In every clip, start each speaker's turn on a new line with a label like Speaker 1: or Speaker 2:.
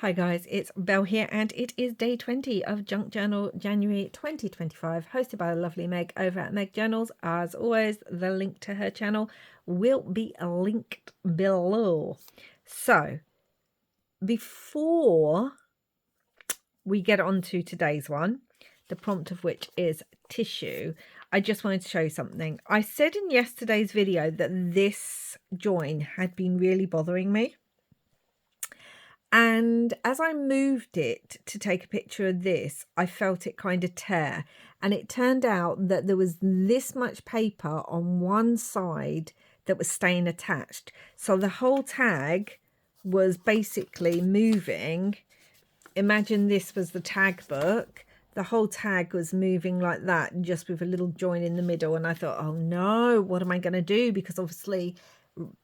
Speaker 1: Hi guys, it's Belle here and it is day 20 of Junk Journal January 2025, hosted by the lovely Meg over at Meg Journals. As always, the link to her channel will be linked below. So before we get on to today's one, the prompt of which is tissue, I just wanted to show you something. I said in yesterday's video that this join had been really bothering me. And as I moved it to take a picture of this, I felt it kind of tear. And it turned out that there was this much paper on one side that was staying attached. So the whole tag was basically moving. Imagine this was the tag book. The whole tag was moving like that, just with a little join in the middle. And I thought, oh no, what am I going to do? Because obviously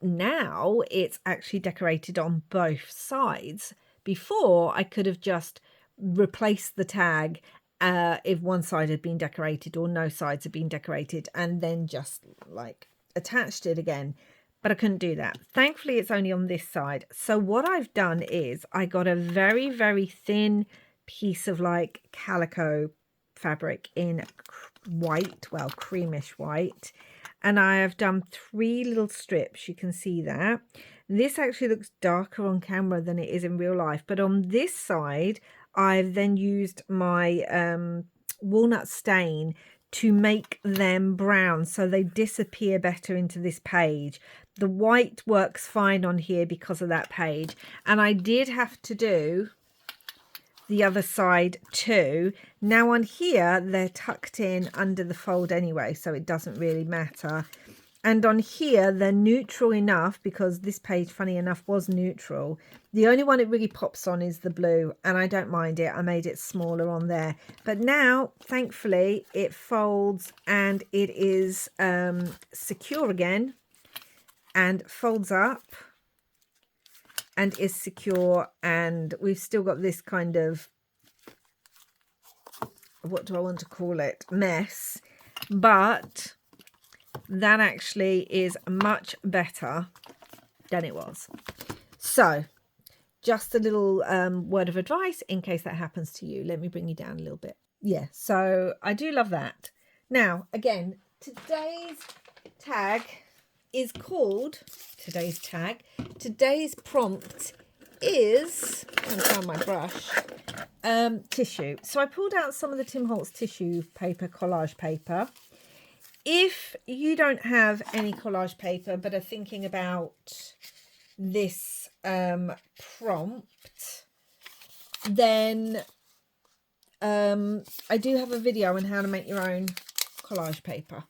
Speaker 1: now it's actually decorated on both sides. Before, I could have just replaced the tag if one side had been decorated or no sides had been decorated, and then just like attached it again, but I couldn't do that. Thankfully it's only on this side. So what I've done is I got a very, very thin piece of like calico fabric in white, well, creamish white, and I have done 3 little strips. You can see that. This actually looks darker on camera than it is in real life, but on this side I've then used my walnut stain to make them brown so they disappear better into this page. The white works fine on here because of that page, and I did have to do the other side too. Now on here they're tucked in under the fold anyway, so it doesn't really matter. And on here they're neutral enough, because this page, funny enough, was neutral. The only one it really pops on is the blue, and I don't mind it. I made it smaller on there, but now thankfully it folds and it is secure again, and folds up and is secure. And we've still got this kind of, what do I want to call it, mess, but that actually is much better than it was. So just a little word of advice in case that happens to you. Let me bring you down a little bit. Yeah, so I do love that. Now again, today's tag is called, today's prompt is, I'm going to find my brush, tissue. So I pulled out some of the Tim Holtz tissue paper, collage paper. If you don't have any collage paper but are thinking about this prompt, then I do have a video on how to make your own collage paper,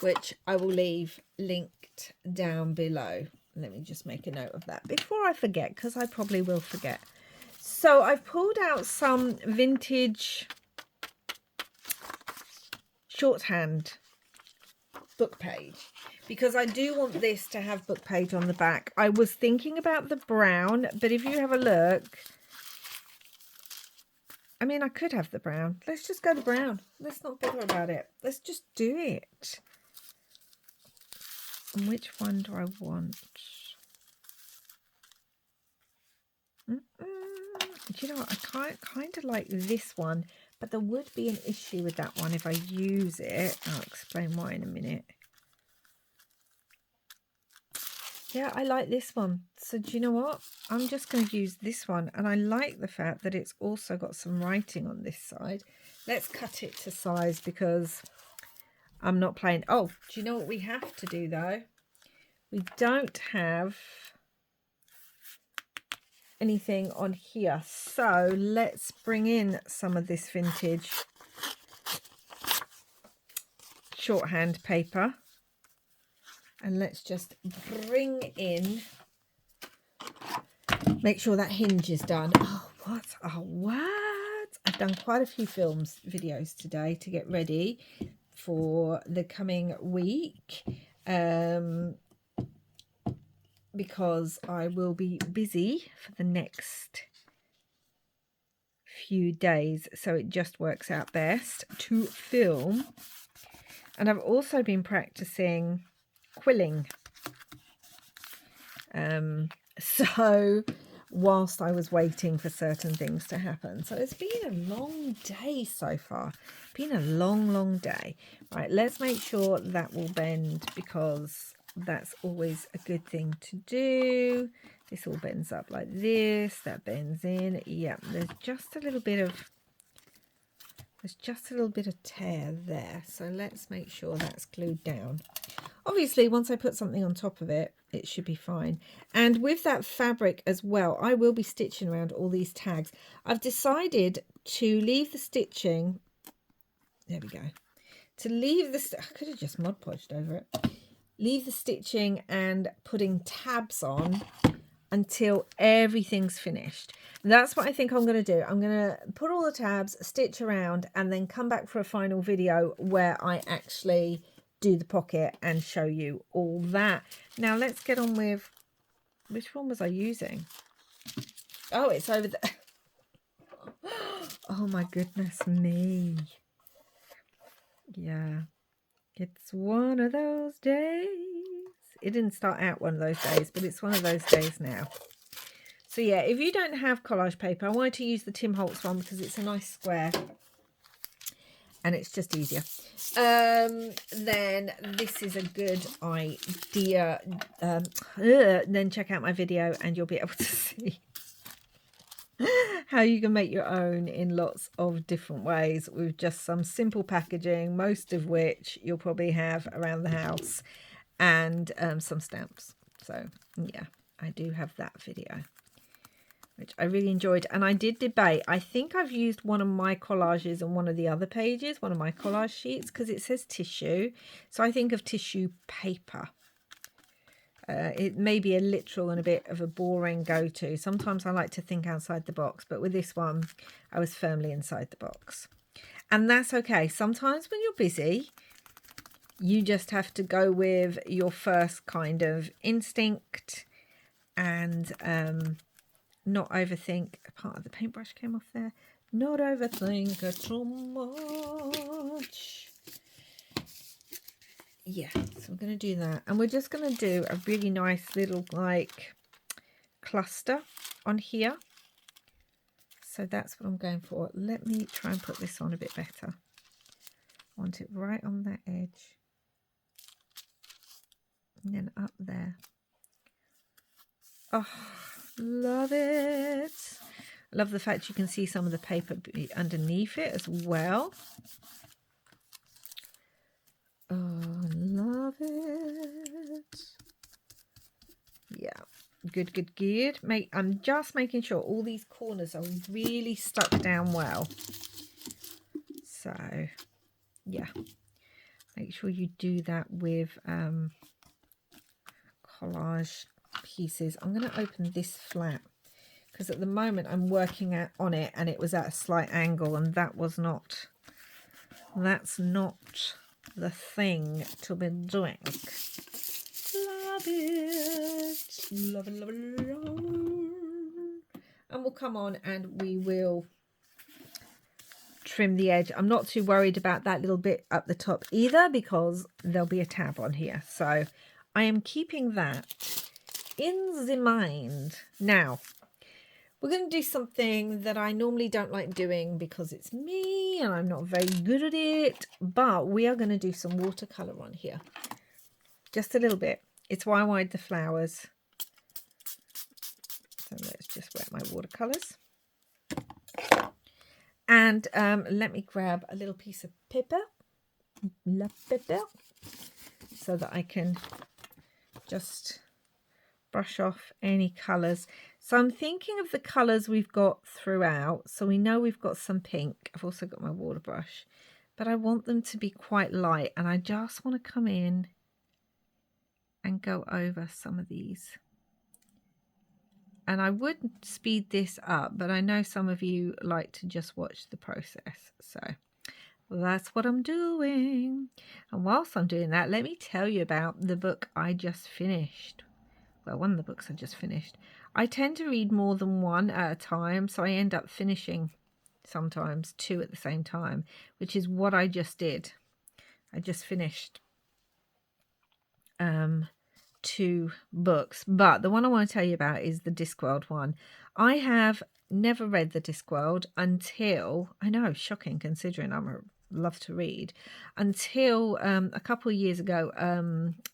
Speaker 1: which I will leave linked down below. Let me just make a note of that before I forget, because I probably will forget. So I've pulled out some vintage shorthand book page, because I do want this to have book page on the back. I was thinking about the brown, but if you have a look, I mean, I could have the brown. Let's just go to brown. Let's not bother about it. Let's just do it. And which one do I want? Do you know what? I kind of like this one, but there would be an issue with that one if I use it. I'll explain why in a minute. Yeah, I like this one. So do you know what? I'm just going to use this one. And I like the fact that it's also got some writing on this side. Let's cut it to size, because I'm not playing. Oh, do you know what we have to do though? We don't have anything on here. So let's bring in some of this vintage shorthand paper. And let's just bring in, make sure that hinge is done. Oh, what? Oh, what? I've done quite a few videos today to get ready for the coming week, because I will be busy for the next few days. So it just works out best to film. And I've also been practicing quilling. So whilst I was waiting for certain things to happen. So it's been a long day so far. Been a long day. Right, let's make sure that will bend, because that's always a good thing to do. This all bends up like this, that bends in. Yeah, there's just a little bit of tear there. So let's make sure that's glued down. Obviously, once I put something on top of it, it should be fine. And with that fabric as well, I will be stitching around all these tags. I've decided to leave the stitching. There we go. To leave the, I could have just Mod Podged over it. Leave the stitching and putting tabs on until everything's finished. That's what I think I'm going to do. I'm going to put all the tabs, stitch around, and then come back for a final video where I actually do the pocket and show you all that. Now let's get on with, which one was I using? Oh, it's over there. Oh my goodness me. Yeah, it's one of those days. It didn't start out one of those days, but it's one of those days now. So yeah, if you don't have collage paper, I wanted to use the Tim Holtz one because it's a nice square and it's just easier. Then this is a good idea. Then check out my video and you'll be able to see how you can make your own in lots of different ways with just some simple packaging, most of which you'll probably have around the house, and some stamps. So yeah, I do have that video, which I really enjoyed. And I did debate. I think I've used one of my collages on one of the other pages, one of my collage sheets, because it says tissue. So I think of tissue paper. It may be a literal and a bit of a boring go-to. Sometimes I like to think outside the box, but with this one, I was firmly inside the box. And that's okay. Sometimes when you're busy, you just have to go with your first kind of instinct and not overthink. Part of the paintbrush came off there. Not overthink it too much. Yeah, so we're going to do that. And we're just going to do a really nice little like cluster on here. So that's what I'm going for. Let me try and put this on a bit better. I want it right on that edge. And then up there. Oh, love it. Love the fact you can see some of the paper underneath it as well. Oh, love it. Yeah, good. I'm just making sure all these corners are really stuck down well. So, yeah, make sure you do that with collage pieces. I'm going to open this flap because at the moment I'm working on it and it was at a slight angle, and that's not the thing to be doing. Love it. Love it. And we'll come on and we will trim the edge. I'm not too worried about that little bit up the top either, because there'll be a tab on here. So I am keeping that in the mind. Now, we're going to do something that I normally don't like doing because it's me and I'm not very good at it, but we are going to do some watercolour on here. Just a little bit. It's why I wanted the flowers. So let's just wet my watercolours. And let me grab a little piece of paper, so that I can just brush off any colours. So I'm thinking of the colours we've got throughout. So we know we've got some pink. I've also got my water brush, but I want them to be quite light, and I just want to come in and go over some of these. And I would speed this up, but I know some of you like to just watch the process. So that's what I'm doing. And whilst I'm doing that, let me tell you about the book I just finished. Well, one of the books I just finished. I tend to read more than one at a time, so I end up finishing sometimes two at the same time, which is what I just did. I just finished two books, but the one I want to tell you about is the Discworld one. I have never read the Discworld until, I know, shocking considering love to read, until a couple of years ago,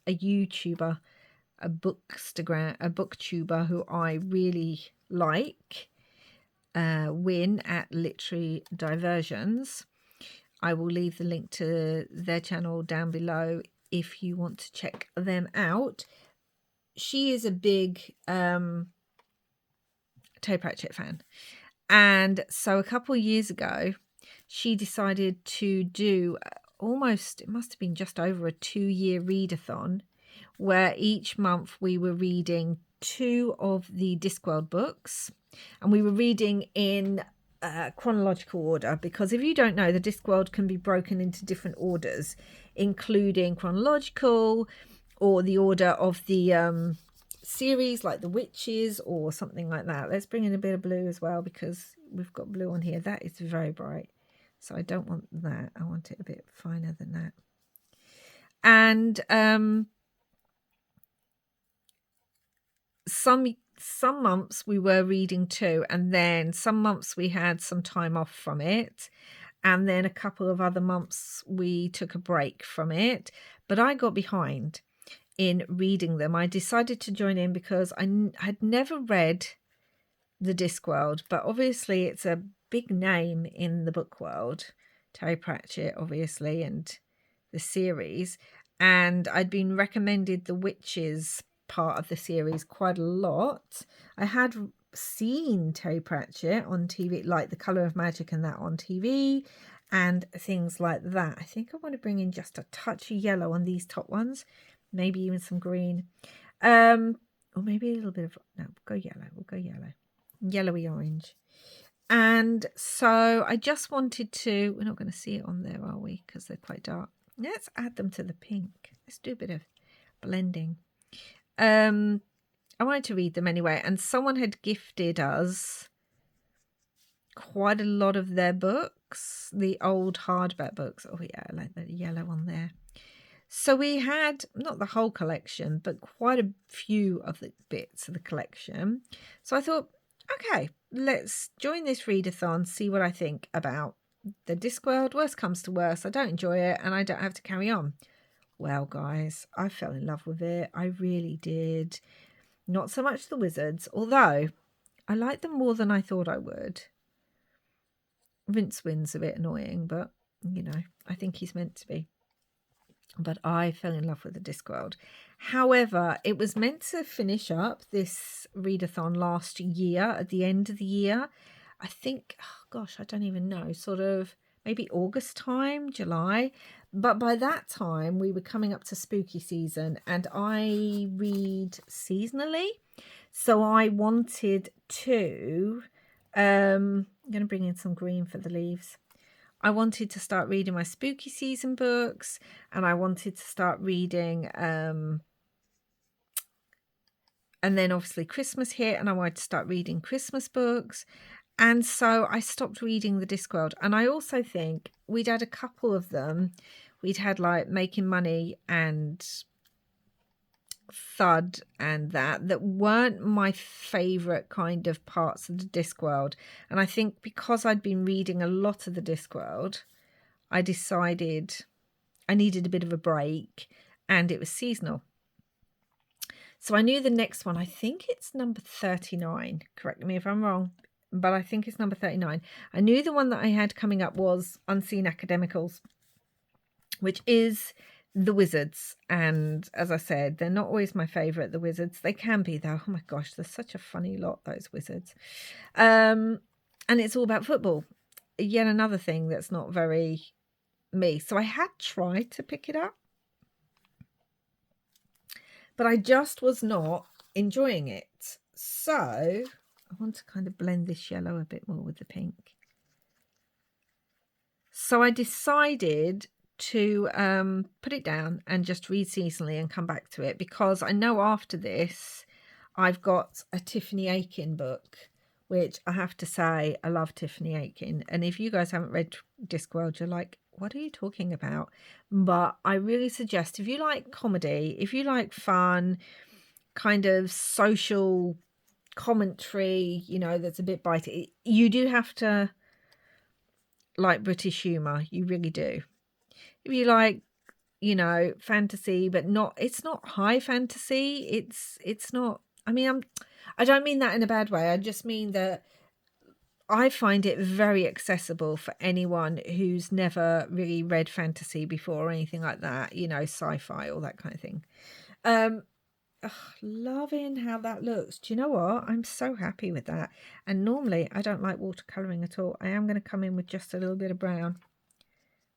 Speaker 1: a YouTuber, a booktuber who I really like, Win at Literary Diversions. I will leave the link to their channel down below if you want to check them out. She is a big Terry Pratchett fan. And so a couple of years ago, she decided to do almost, it must have been just over a 2-year readathon, where each month we were reading 2 of the Discworld books. And we were reading in chronological order, because if you don't know, the Discworld can be broken into different orders, including chronological or the order of the series, like the witches or something like that. Let's bring in a bit of blue as well, because we've got blue on here. That is very bright, so I don't want that. I want it a bit finer than that. And some months we were reading 2, and then some months we had some time off from it, and then a couple of other months we took a break from it. But I got behind in reading them. I decided to join in because I had never read the Discworld, but obviously it's a big name in the book world, Terry Pratchett obviously, and the series, and I'd been recommended the Witches part of the series quite a lot. I had seen Terry Pratchett on TV, like The Colour of Magic and that on TV and things like that. I think I want to bring in just a touch of yellow on these top ones, maybe even some green, or maybe a little bit of, no, we'll go yellowy orange. And so I just wanted to, we're not going to see it on there, are we, because they're quite dark. Let's add them to the pink. Let's do a bit of blending. I wanted to read them anyway, and someone had gifted us quite a lot of their books, the old hardback books. Oh yeah, I like the yellow on there. So we had not the whole collection, but quite a few of the bits of the collection. So I thought, okay, let's join this readathon, see what I think about the Discworld. Worst comes to worst, I don't enjoy it and I don't have to carry on. Well, guys, I fell in love with it. I really did. Not so much the wizards, although I like them more than I thought I would. Rincewind's a bit annoying, but, you know, I think he's meant to be. But I fell in love with the Discworld. However, it was meant to finish up this readathon last year, at the end of the year. I think, oh gosh, I don't even know, sort of maybe August time, July. But by that time, we were coming up to spooky season, and I read seasonally. So I wanted to, I'm going to bring in some green for the leaves. I wanted to start reading my spooky season books, and I wanted to start reading, and then obviously Christmas hit, and I wanted to start reading Christmas books. And so I stopped reading the Discworld. And I also think we'd had a couple of them. We'd had like Making Money and Thud and that weren't my favourite kind of parts of the Discworld. And I think because I'd been reading a lot of the Discworld, I decided I needed a bit of a break, and it was seasonal. So I knew the next one, I think it's number 39. Correct me if I'm wrong, but I think it's number 39. I knew the one that I had coming up was Unseen Academicals, which is the wizards. And as I said, they're not always my favourite, the wizards. They can be though. Oh my gosh, they're such a funny lot, those wizards. And it's all about football. Yet another thing that's not very me. So I had tried to pick it up, but I just was not enjoying it. So I want to kind of blend this yellow a bit more with the pink. So I decided to put it down and just read seasonally and come back to it, because I know after this I've got a Tiffany Aiken book, which I have to say I love Tiffany Aiken. And if you guys haven't read Discworld, you're like, what are you talking about? But I really suggest, if you like comedy, if you like fun, kind of social commentary, you know, that's a bit bitey, you do have to like British humour. You really do. If you like, you know, fantasy, but it's not high fantasy. It's not, I mean, I don't mean that in a bad way. I just mean that I find it very accessible for anyone who's never really read fantasy before or anything like that, you know, sci-fi, all that kind of thing. Loving how that looks. Do you know what? I'm so happy with that. And normally I don't like watercolouring at all. I am going to come in with just a little bit of brown.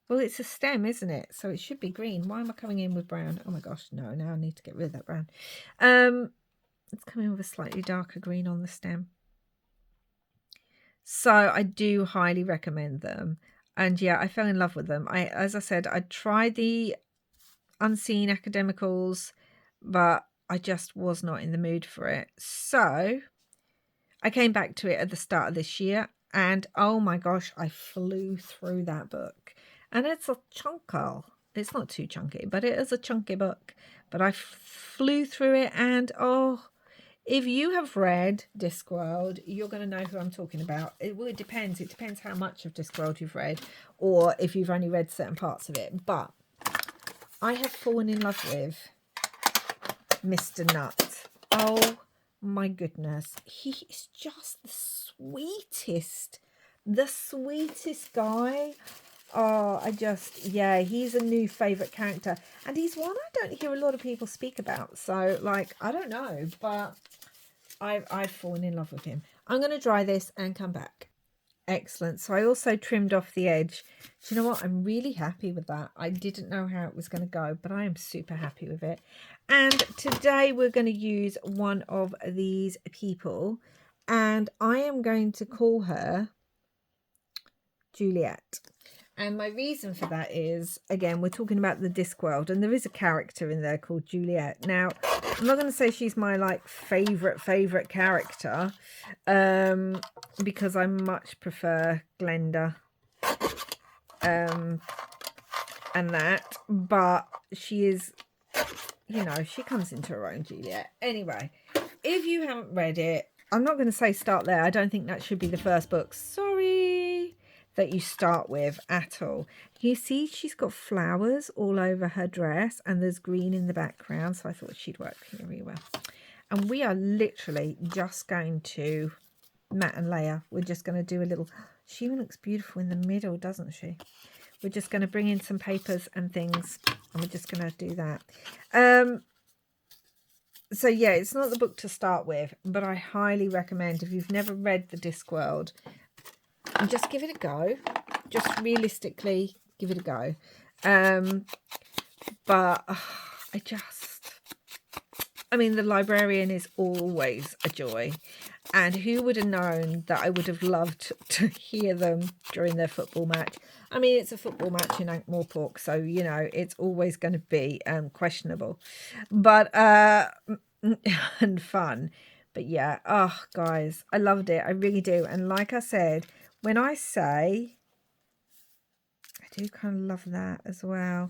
Speaker 1: Well, it's a stem, isn't it? So it should be green. Why am I coming in with brown? Oh my gosh, no, now I need to get rid of that brown. Let's come in with a slightly darker green on the stem. So I do highly recommend them. And yeah, I fell in love with them. As I said, I tried the Unseen Academicals, but I just was not in the mood for it. So I came back to it at the start of this year, and oh my gosh, I flew through that book. And it's a chunker. It's not too chunky, but it is a chunky book. But I flew through it, and oh, if you have read Discworld, you're going to know who I'm talking about. It depends. It depends how much of Discworld you've read, or if you've only read certain parts of it. But I have fallen in love with Mr. Nut. Oh my goodness. He is just the sweetest guy. Oh, yeah, he's a new favourite character. And he's one I don't hear a lot of people speak about. So, like, I don't know, but I've fallen in love with him. I'm going to dry this and come back. Excellent. So I also trimmed off the edge. Do you know what? I'm really happy with that. I didn't know how it was going to go, but I am super happy with it. And today we're going to use one of these people, and I am going to call her Juliet. And my reason for that is, again, we're talking about the Discworld, and there is a character in there called Juliet. Now, I'm not going to say she's my, like, favourite character, because I much prefer Glenda, and that, but she is, you know, she comes into her own, Juliet. Anyway, if you haven't read it, I'm not going to say start there. I don't think that should be the first book. Sorry. That you start with at all. You see she's got flowers all over her dress, and there's green in the background, so I thought she'd work really well. And we are literally just going to, Matt and Leia, we're just going to do a little, she looks beautiful in the middle, doesn't she? We're just going to bring in some papers and things, and we're just going to do that. So yeah, it's not the book to start with, but I highly recommend, if you've never read the Discworld, and just give it a go. Just realistically give it a go. But I mean, the librarian is always a joy. And who would have known that I would have loved to hear them during their football match? I mean, it's a football match in Ankh-Morpork, so, you know, it's always going to be questionable. But, and fun. But yeah, oh, guys, I loved it. I really do. And like I said, when I say, I do kind of love that as well.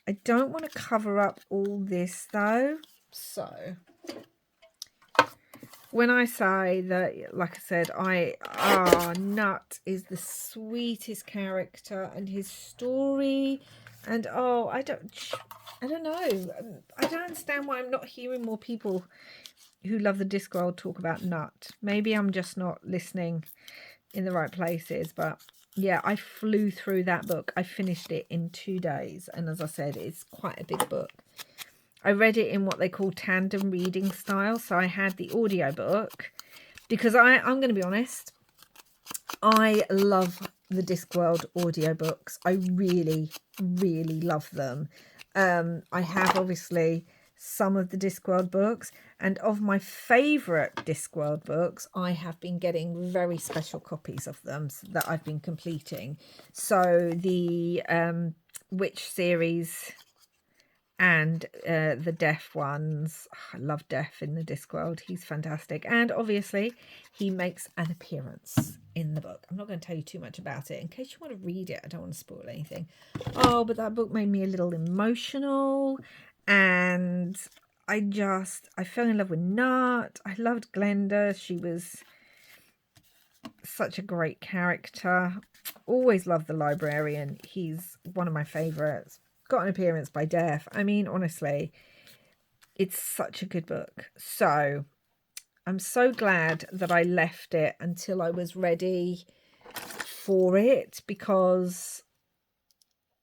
Speaker 1: I don't want to cover up all this though. So when I say that, like I said, Nut is the sweetest character, and his story, and I don't know. I don't understand why I'm not hearing more people who love the Discworld talk about Nut. Maybe I'm just not listening in the right places, but yeah, I flew through that book. I finished it in 2 days, and as I said, it's quite a big book. I read it in what they call tandem reading style, so I had the audiobook, because I'm going to be honest, I love the Discworld audiobooks. I really love them. I have obviously some of the Discworld books, and of my favourite Discworld books, I have been getting very special copies of them that I've been completing. So the Witch series, and the Deaf ones. I love Deaf in the Discworld. He's fantastic. And obviously he makes an appearance in the book. I'm not going to tell you too much about it in case you want to read it. I don't want to spoil anything. Oh, but that book made me a little emotional, and I fell in love with Nut. I loved Glenda. She was such a great character. Always loved the librarian. He's one of my favourites. Got an appearance by Deaf. I mean, honestly, it's such a good book. So I'm so glad that I left it until I was ready for it, because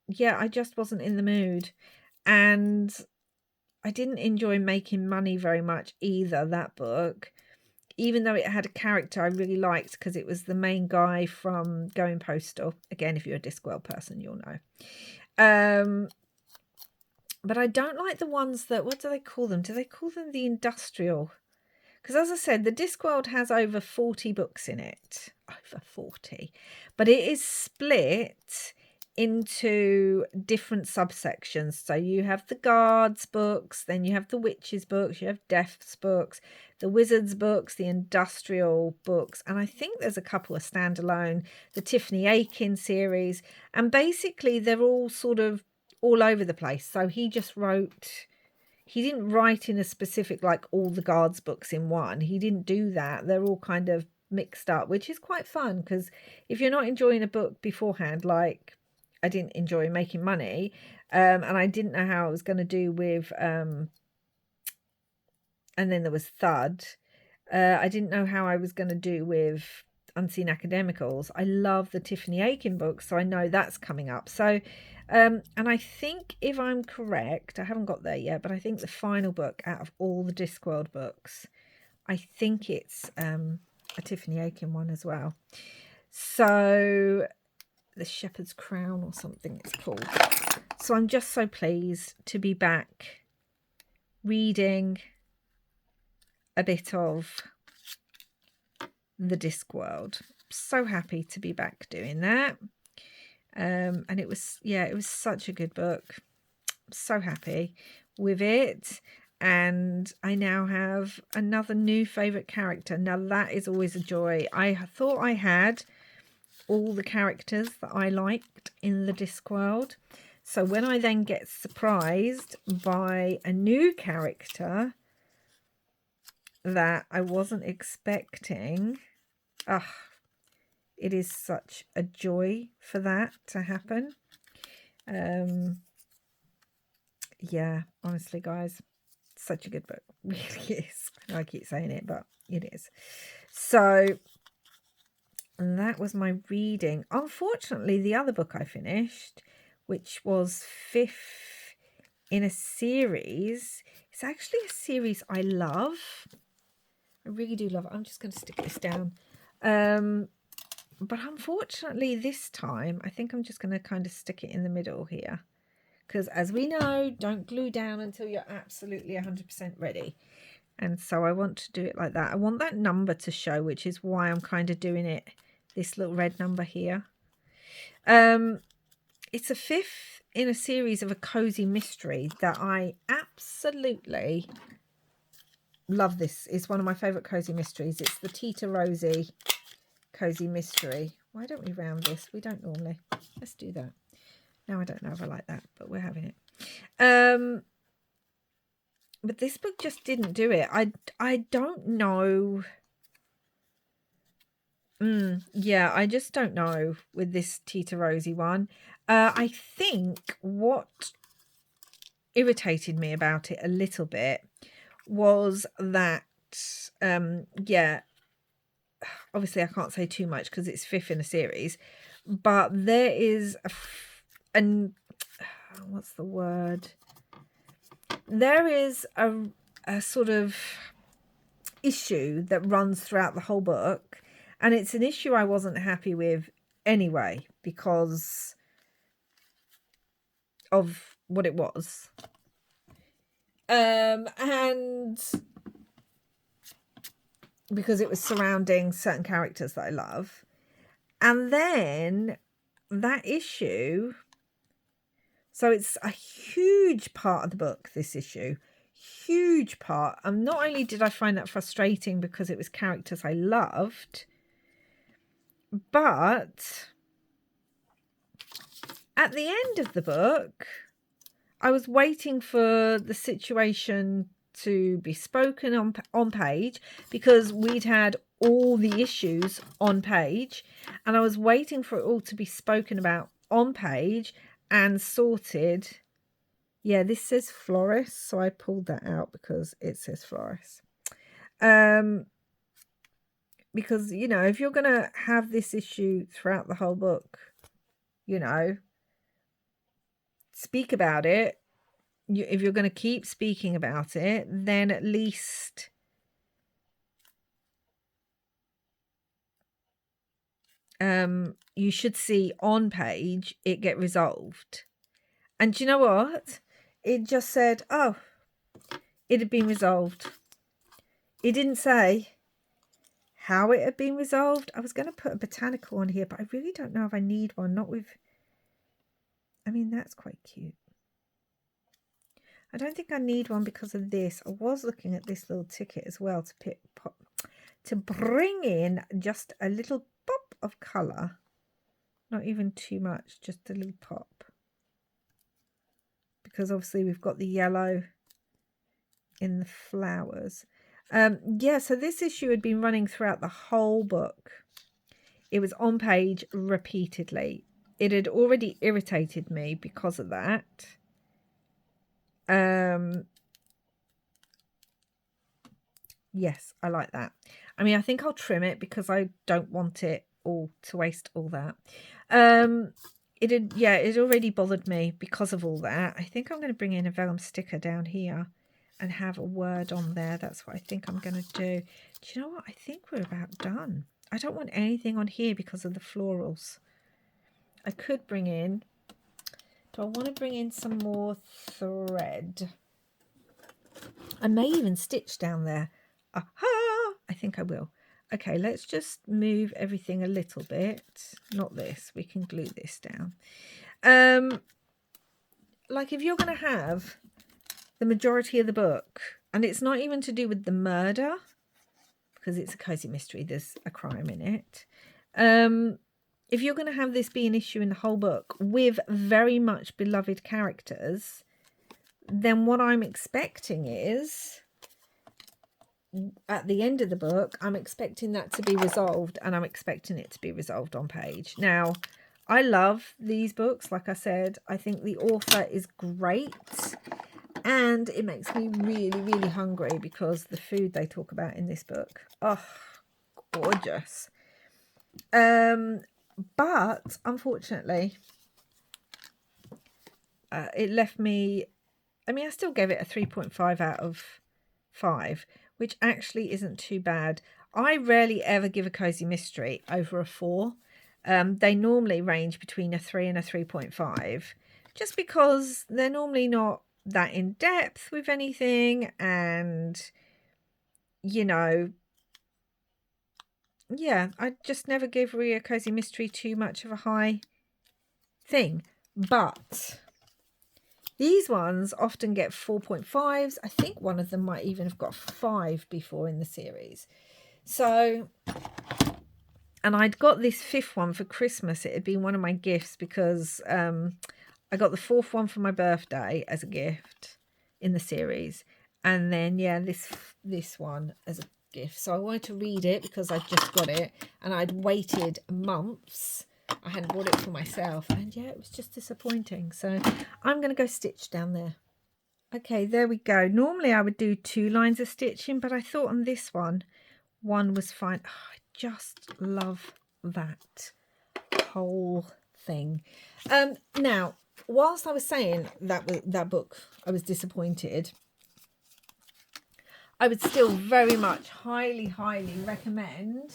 Speaker 1: yeah, I just wasn't in the mood, and I didn't enjoy making money very much either, that book, even though it had a character I really liked, because it was the main guy from Going Postal. Again, if you're a Discworld person, you'll know. But I don't like the ones that, what do they call them? Do they call them the industrial? Because as I said, the Discworld has over 40 books in it. Over 40. But it is split into different subsections. So you have the guards books, then you have the witches books, you have Death's books, the wizards books, the industrial books, and I think there's a couple of standalone, the Tiffany Aiken series, and basically they're all sort of all over the place. So he didn't write in a specific, like all the guards books in one. He didn't do that. They're all kind of mixed up, which is quite fun, because if you're not enjoying a book beforehand, like I didn't enjoy Making Money, and I didn't know how I was going to do with and then there was Thud. I didn't know how I was going to do with Unseen Academicals. I love the Tiffany Aiken books, so I know that's coming up. So and I think, if I'm correct, I haven't got there yet, but I think the final book out of all the Discworld books, I think it's a Tiffany Aiken one as well. So the Shepherd's Crown or something it's called. So I'm just so pleased to be back reading a bit of the Discworld. So happy to be back doing that. And it was such a good book. So happy with it. And I now have another new favourite character. Now that is always a joy. I thought I had all the characters that I liked in the Discworld. So when I then get surprised by a new character that I wasn't expecting, it is such a joy for that to happen. Yeah, honestly, guys, such a good book. Really is. I know I keep saying it, but it is. So that was my reading. Unfortunately, the other book I finished, which was 5th in a series, it's actually a series I love. I really do love it. I'm just going to stick this down. But unfortunately, this time, I think I'm just going to kind of stick it in the middle here. Because as we know, don't glue down until you're absolutely 100% ready. And so I want to do it like that. I want that number to show, which is why I'm kind of doing it, this little red number here. It's a 5th in a series of a cozy mystery that I absolutely love. This is one of my favourite cozy mysteries. It's the Tita Rosie't cozy mystery. Why don't we round this? We don't normally. Let's do that. Now I don't know if I like that, but we're having it. But this book just didn't do it. I don't know. Yeah, I just don't know with this Tita Rosie't one. I think what irritated me about it a little bit was that, obviously I can't say too much because it's 5th in a series, but there is what's the word? There is a sort of issue that runs throughout the whole book, and it's an issue I wasn't happy with anyway because of what it was. And because it was surrounding certain characters that I love. And then that issue So it's a huge part of the book, this issue. Huge part. And not only did I find that frustrating because it was characters I loved, but at the end of the book, I was waiting for the situation to be spoken on page, because we'd had all the issues on page, and I was waiting for it all to be spoken about on page and sorted. Yeah, this says florist, so I pulled that out because it says florist. Because, you know, if you're going to have this issue throughout the whole book, you know, speak about it. If you're going to keep speaking about it, then at least you should see on page it get resolved. And do you know what? It just said, oh, it had been resolved. It didn't say how it had been resolved. I was going to put a botanical on here, but I really don't know if I need one. Not with, I mean, that's quite cute. I don't think I need one because of this. I was looking at this little ticket as well to bring in just a little pop of colour. Not even too much, just a little pop. Because obviously we've got the yellow in the flowers. Yeah, so this issue had been running throughout the whole book. It was on page repeatedly. It had already irritated me because of that. Yes, I like that. I mean, I think I'll trim it because I don't want it all to waste all that. It already bothered me because of all that. I think I'm going to bring in a vellum sticker down here and have a word on there. That's what I think I'm going to do. Do you know what? I think we're about done. I don't want anything on here because of the florals. I could bring in... Do I want to bring in some more thread? I may even stitch down there. Aha! I think I will. Okay, let's just move everything a little bit. Not this. We can glue this down. Like if you're going to have the majority of the book, and it's not even to do with the murder, because it's a cozy mystery, there's a crime in it. If you're going to have this be an issue in the whole book with very much beloved characters, then what I'm expecting is, at the end of the book, I'm expecting that to be resolved, and I'm expecting it to be resolved on page. Now, I love these books. Like I said, I think the author is great, and it makes me really, really hungry because the food they talk about in this book, oh, gorgeous. But unfortunately, it left me, I mean, I still gave it a 3.5 out of 5, which actually isn't too bad. I rarely ever give a cozy mystery over a 4. They normally range between a 3 and a 3.5, just because they're normally not that in depth with anything, and, you know, yeah, I just never give a cozy mystery too much of a high thing. But these ones often get 4.5s. I think one of them might even have got 5 before in the series. So, and I'd got this 5th one for Christmas. It had been one of my gifts because I got the 4th one for my birthday as a gift in the series. And then, yeah, this one as a gift. So I wanted to read it because I just got it and I'd waited months. I hadn't bought it for myself, and yeah, it was just disappointing. So I'm going to go stitch down there. Okay, there we go. Normally I would do 2 lines of stitching, but I thought on this one was fine. Oh, I just love that whole thing. Now, whilst I was saying that book, I was disappointed, I would still very much highly recommend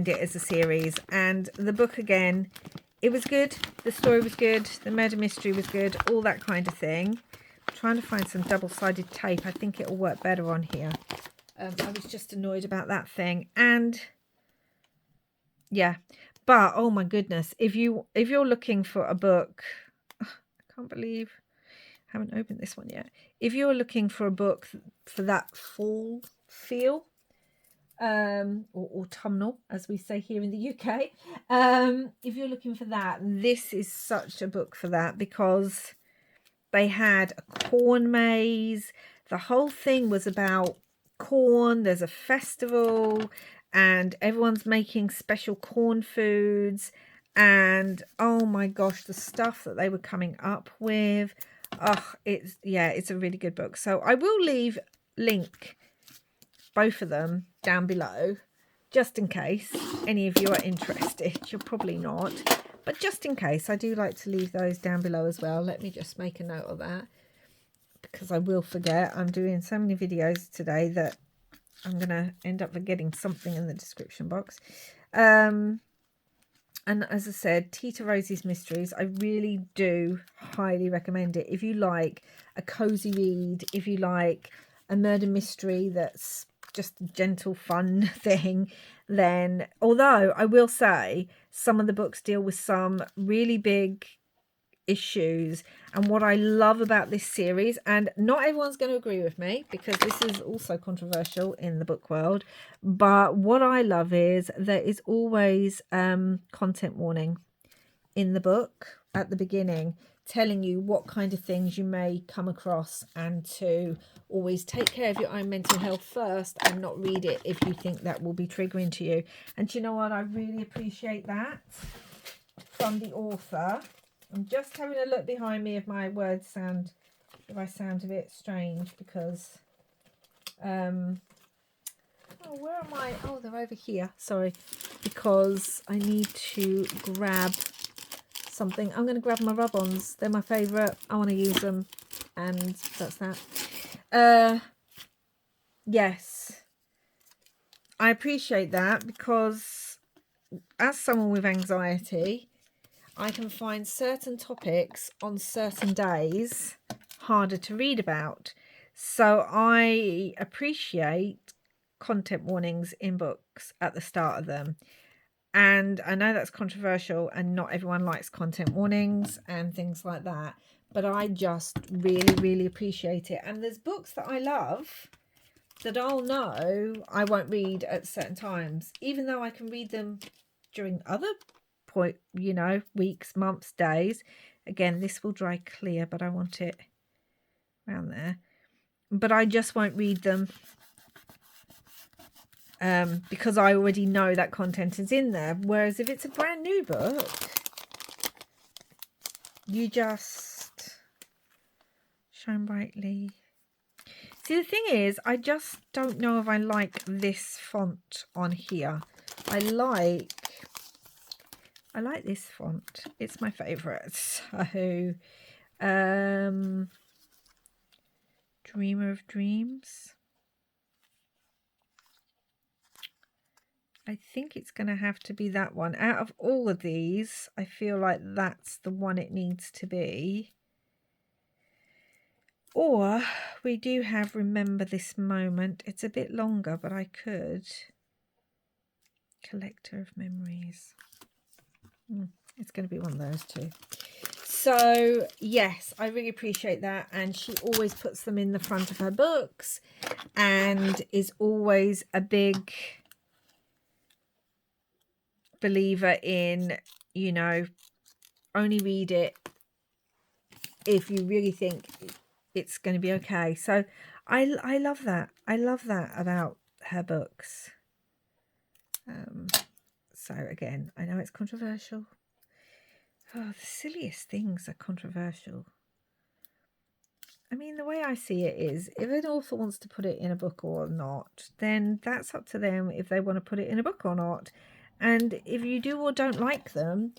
Speaker 1: it as a series. And the book, again, it was good, the story was good, the murder mystery was good, all that kind of thing. I'm trying to find some double-sided tape. I think it'll work better on here. I was just annoyed about that thing. And yeah, But oh my goodness, if you're looking for a book, I can't believe I haven't opened this one yet. If you're looking for a book for that fall feel, or autumnal, as we say here in the UK, if you're looking for that, this is such a book for that, because they had a corn maze. The whole thing was about corn. There's a festival and everyone's making special corn foods, and oh my gosh, the stuff that they were coming up with. Oh, it's a really good book. So I will link both of them down below, just in case any of you are interested. You're probably not, but just in case, I do like to leave those down below as well. Let me just make a note of that, because I will forget. I'm doing so many videos today that I'm going to end up forgetting something in the description box. And as I said, Tita Rosie's Mysteries, I really do highly recommend it. If you like a cozy read, if you like a murder mystery that's just a gentle, fun thing, then, although I will say some of the books deal with some really big issues, and what I love about this series, and not everyone's going to agree with me because this is also controversial in the book world, but what I love is there is always content warning in the book at the beginning, telling you what kind of things you may come across, and to always take care of your own mental health first and not read it if you think that will be triggering to you. And you know what, I really appreciate that from the author. I'm just having a look behind me if my words sound, if I sound a bit strange, because oh, where am I? Oh, they're over here. Sorry, because I need to grab something. I'm going to grab my rub-ons. They're my favourite. I want to use them, and that's that. Yes, I appreciate that, because as someone with anxiety, I can find certain topics on certain days harder to read about. So I appreciate content warnings in books at the start of them. And I know that's controversial and not everyone likes content warnings and things like that, but I just really, really appreciate it. And there's books that I love that I'll know I won't read at certain times, even though I can read them during other weeks, months, days. Again, this will dry clear, but I want it around there. But I just won't read them because I already know that content is in there. Whereas if it's a brand new book, you just shine brightly. See, the thing is, I just don't know if I like this font on here. I like this font. It's my favourite. So, Dreamer of Dreams. I think it's going to have to be that one. Out of all of these, I feel like that's the one it needs to be. Or we do have Remember This Moment. It's a bit longer, but I could. Collector of Memories. It's going to be one of those two. So, yes, I really appreciate that. And she always puts them in the front of her books and is always a big believer in, only read it if you really think it's going to be okay. So I love that. I love that about her books. So again, I know it's controversial. Oh, the silliest things are controversial. I mean, the way I see it is, if an author wants to put it in a book or not, then that's up to them if they want to put it in a book or not. And if you do or don't like them,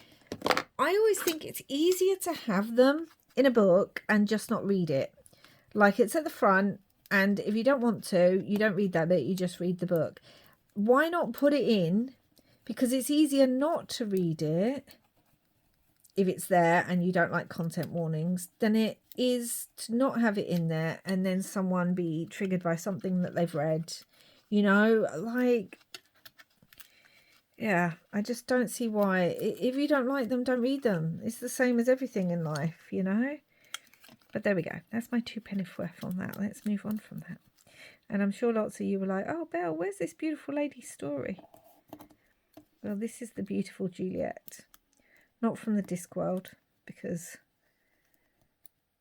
Speaker 1: I always think it's easier to have them in a book and just not read it. Like, it's at the front, and if you don't want to, you don't read that bit, you just read the book. Why not put it in? Because it's easier not to read it if it's there and you don't like content warnings than it is to not have it in there and then someone be triggered by something that they've read. Like, Yeah, I just don't see why. If you don't like them, don't read them. It's the same as everything in life, you know? But there we go. That's my 2 penny's worth on that. Let's move on from that. And I'm sure lots of you were like, oh, Belle, where's this beautiful lady's story? Well, this is the beautiful Juliet. Not from the Discworld, because,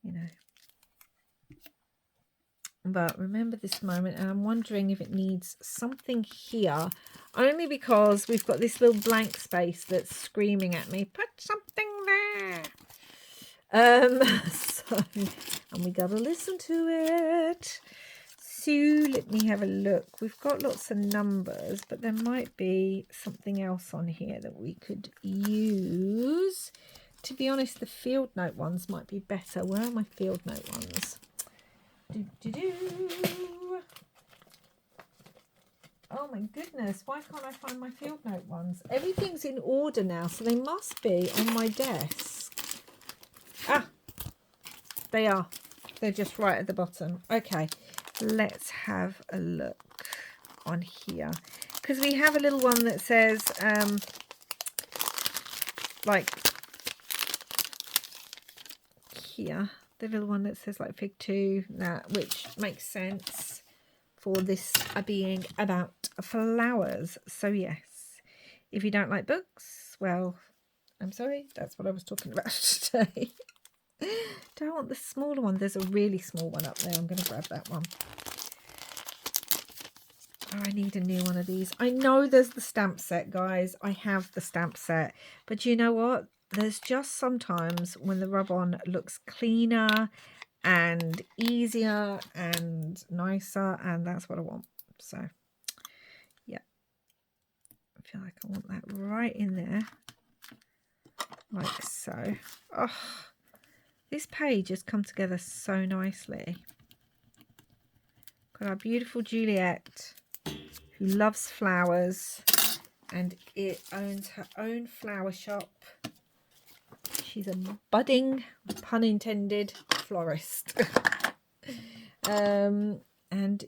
Speaker 1: you know. But remember this moment, and I'm wondering if it needs something here, only because we've got this little blank space that's screaming at me, put something there. So, and we gotta listen to it. So let me have a look. We've got lots of numbers, but there might be something else on here that we could use. To be honest, the field note ones might be better. Where are my field note ones? Oh my goodness, why can't I find my field note ones? Everything's in order now, so they must be on my desk. Ah, they are. They're just right at the bottom. Okay, let's have a look on here. Because we have a little one that says, like, here. The little one that says, like, Fig 2, that, which makes sense for this being about flowers. So, yes, if you don't like books, well, I'm sorry. That's what I was talking about today. Do I want the smaller one? There's a really small one up there. I'm going to grab that one. Oh, I need a new one of these. I know there's the stamp set, guys. I have the stamp set. But you know what? There's just sometimes when the rub-on looks cleaner and easier and nicer, and that's what I want. So, yeah. I feel like I want that right in there. Like so. Oh, this page has come together so nicely. Got our beautiful Juliet, who loves flowers, and it owns her own flower shop. She's a budding, pun intended, florist. And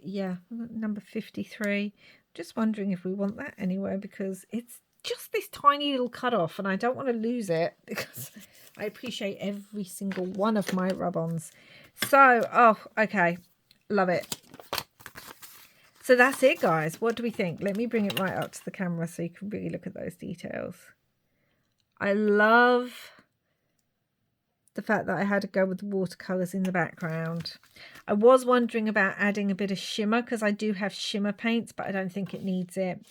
Speaker 1: yeah, number 53. Just wondering if we want that anywhere, because it's just this tiny little cutoff and I don't want to lose it, because I appreciate every single one of my rub-ons. So, oh, okay. Love it. So that's it, guys. What do we think? Let me bring it right up to the camera so you can really look at those details. I love the fact that I had to go with the watercolours in the background. I was wondering about adding a bit of shimmer, because I do have shimmer paints, but I don't think it needs it.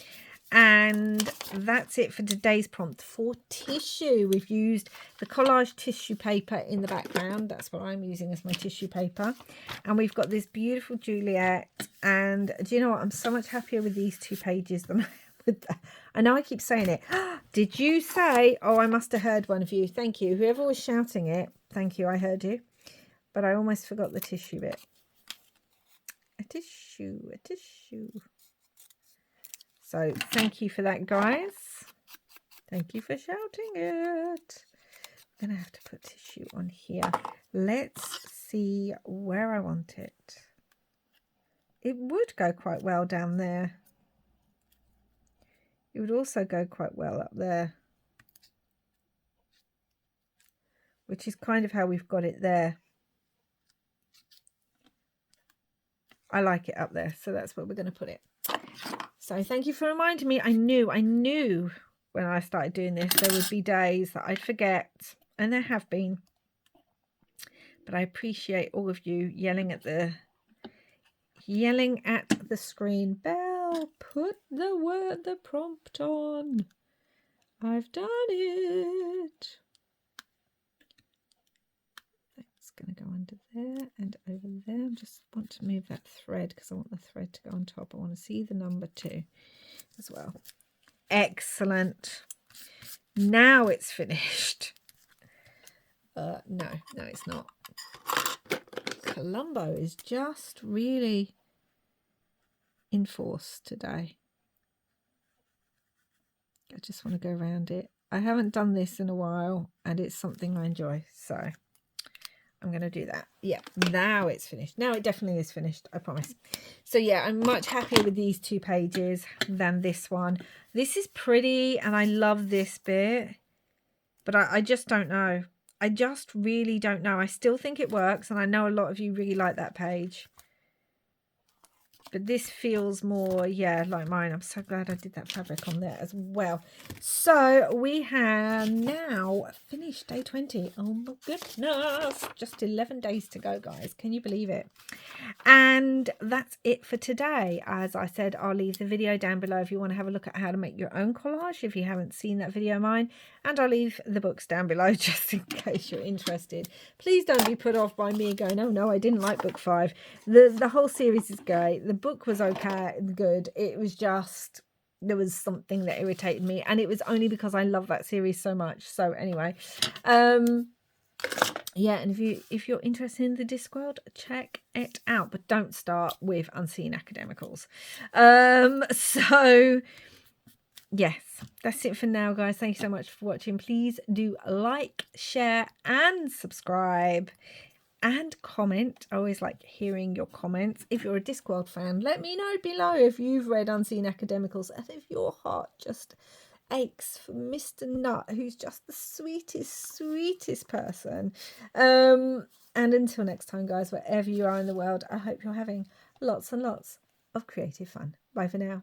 Speaker 1: And that's it for today's prompt. For tissue, we've used the collage tissue paper in the background. That's what I'm using as my tissue paper. And we've got this beautiful Juliet. And do you know what? I'm so much happier with these 2 pages than I am with that. I know I keep saying it. Did you say? Oh, I must have heard one of you. Thank you. Whoever was shouting it, thank you. I heard you. But I almost forgot the tissue bit. A tissue, a tissue. So thank you for that, guys. Thank you for shouting it. I'm going to have to put tissue on here. Let's see where I want it. It would go quite well down there. It would also go quite well up there, which is kind of how we've got it there. I like it up there, so that's where we're going to put it. So thank you for reminding me. I knew when I started doing this there would be days that I'd forget, and there have been. But I appreciate all of you yelling at the screen. Belle, put the prompt on. I've done it. That's going to go under there and over there. I just want to move that thread because I want the thread to go on top. I want to see the number 2 as well. Excellent. Now it's finished. No, it's not. Colombo is just really in force today. I just want to go around it. I haven't done this in a while, and it's something I enjoy, so I'm going to do that. Yeah, now it's finished. Now it definitely is finished, I promise. So yeah, I'm much happier with these 2 pages than this one. This is pretty and I love this bit, but I just don't know. I just really don't know. I still think it works, and I know a lot of you really like that page. But this feels more, yeah, like mine. I'm so glad I did that fabric on there as well. So we have now finished day 20. Oh my goodness. Just 11 days to go, guys. Can you believe it? And that's it for today. As I said, I'll leave the video down below if you want to have a look at how to make your own collage, if you haven't seen that video of mine. And I'll leave the books down below just in case you're interested. Please don't be put off by me going, oh no, I didn't like book 5. The whole series is great. The book was okay, good. It was just, there was something that irritated me, and it was only because I love that series so much. So anyway, yeah, and if you're interested in the Discworld, check it out, but don't start with Unseen Academicals. So yes, that's it for now, guys. Thank you so much for watching. Please do like, share, and subscribe. And comment. I always like hearing your comments. If you're a Discworld fan, let me know below if you've read Unseen Academicals and if your heart just aches for Mr. Nut, who's just the sweetest person. And until next time, guys, wherever you are in the world, I hope you're having lots and lots of creative fun. Bye for now.